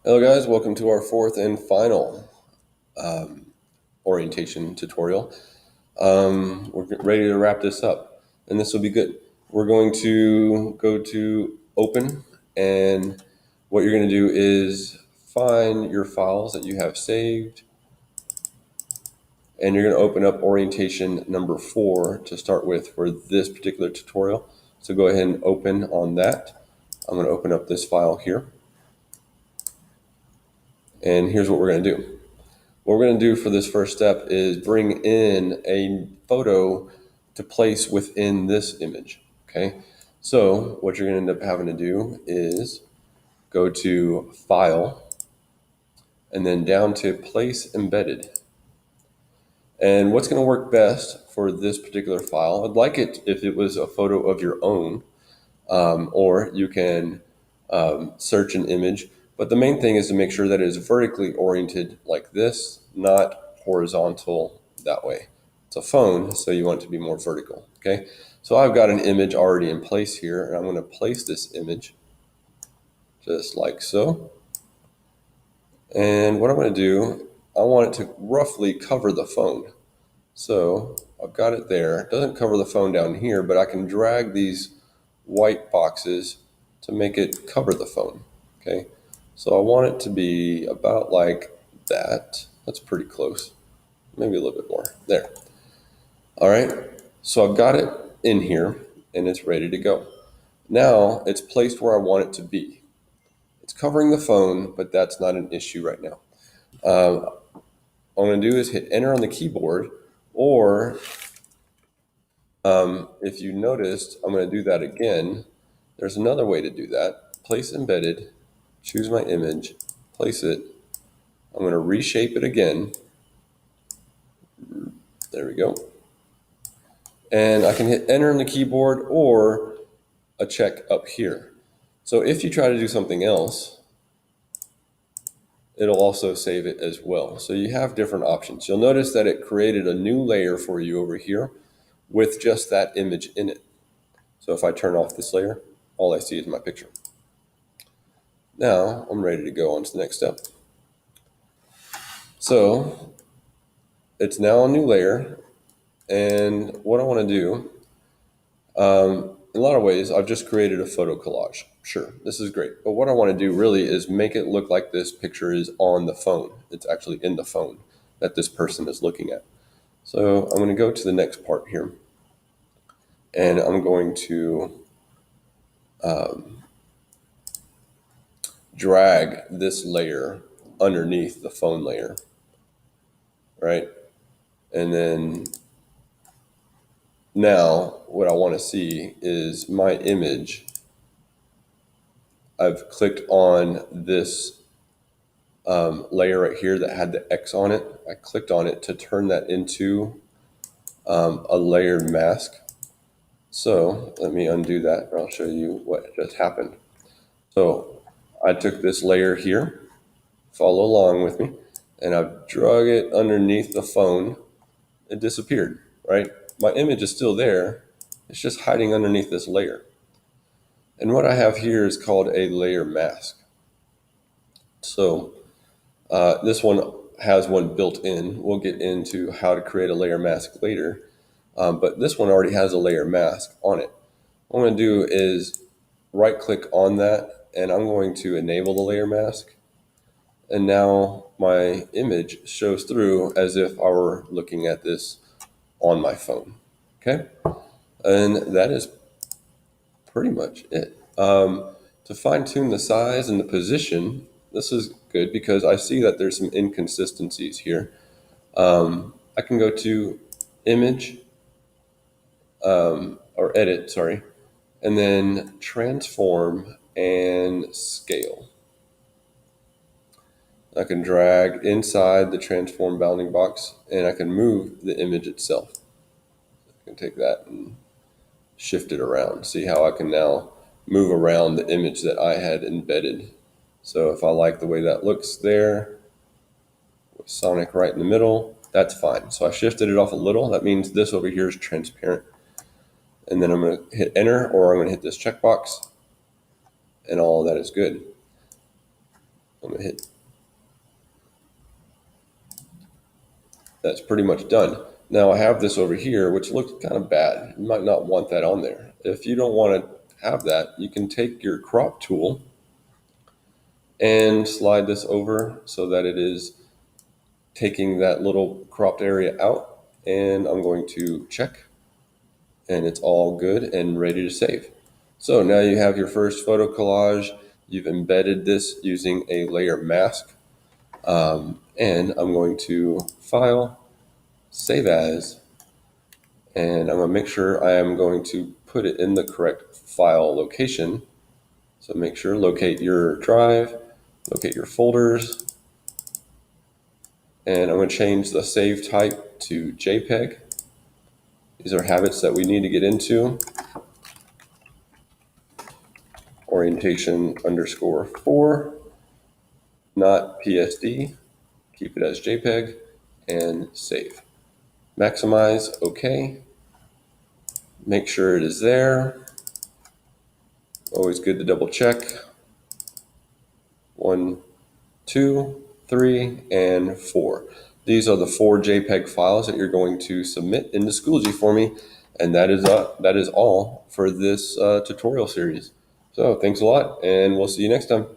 Hello guys, welcome to our fourth and final um, orientation tutorial. We're ready to wrap this up and this will be good. We're going to go to open, and what you're going to do is find your files that you have saved, and you're going to open up orientation number 4 to start with for this particular tutorial. So go ahead and open on that. I'm going to open up this file here, and here's what we're going to do. What we're going to do for this first step is bring in a photo to place within this image. Okay, so what you're going to end up having to do is go to File and then down to Place Embedded. And what's going to work best for this particular file, I'd like it if it was a photo of your own, or you can search an image. But the main thing is to make sure that it is vertically oriented like this, not horizontal that way. It's a phone, so you want it to be more vertical. Okay, so I've got an image already in place here, and I'm going to place this image just like so. And what I'm going to do, I want it to roughly cover the phone. So I've got it there. It doesn't cover the phone down here, but I can drag these white boxes to make it cover the phone. Okay, so I want it to be about like that. That's pretty close. Maybe a little bit more. There. All right. So I've got it in here and it's ready to go. Now it's placed where I want it to be. It's covering the phone, but that's not an issue right now. What I'm going to do is hit enter on the keyboard, or if you noticed, I'm going to do that again. There's another way to do that. Place embedded, choose my image, place it. I'm going to reshape it again. There we go. And I can hit enter on the keyboard or a check up here. So if you try to do something else, it'll also save it as well. So you have different options. You'll notice that it created a new layer for you over here with just that image in it. So if I turn off this layer, all I see is my picture. Now I'm ready to go on to the next step. So it's now a new layer, and what I want to do, in a lot of ways, I've just created a photo collage. Sure, this is great, but what I want to do really is make it look like this picture is on the phone. It's actually in the phone that this person is looking at. So I'm going to go to the next part here, and I'm going to drag this layer underneath the phone layer, right? And then now what I want to see is my image. I've clicked on this layer right here that had the X on it. I clicked on it to turn that into a layered mask. So let me undo that, and I'll show you what just happened. So I took this layer here, follow along with me, and I've drug it underneath the phone. It disappeared, right? My image is still there. It's just hiding underneath this layer. And what I have here is called a layer mask. So this one has one built in. We'll get into how to create a layer mask later. But this one already has a layer mask on it. What I'm going to do is right click on that, and I'm going to enable the layer mask. And now my image shows through as if I were looking at this on my phone. Okay? And that is pretty much it. To fine tune the size and the position, this is good because I see that there's some inconsistencies here. I can go to image, or edit, sorry, and then transform and scale. I can drag inside the transform bounding box, and I can move the image itself. I can take that and shift it around. See how I can now move around the image that I had embedded. So if I like the way that looks there, with Sonic right in the middle, that's fine. So I shifted it off a little. That means this over here is transparent. And then I'm going to hit enter, or I'm going to hit this checkbox, and all of that is good. I'm gonna hit. That's pretty much done. Now I have this over here, which looks kind of bad. You might not want that on there. If you don't want to have that, you can take your crop tool and slide this over so that it is taking that little cropped area out. And I'm going to check, and it's all good and ready to save. So now you have your first photo collage. You've embedded this using a layer mask. And I'm going to File, Save As, and I'm going to make sure I am going to put it in the correct file location. So make sure, locate your drive, locate your folders, and I'm going to change the save type to JPEG. These are habits that we need to get into. Orientation _4, not PSD. Keep it as JPEG and save. Maximize, OK. Make sure it is there. Always good to double check. 1, 2, 3, and 4. These are the 4 JPEG files that you're going to submit into Schoology for me, and that is all for this tutorial series. So thanks a lot, and we'll see you next time.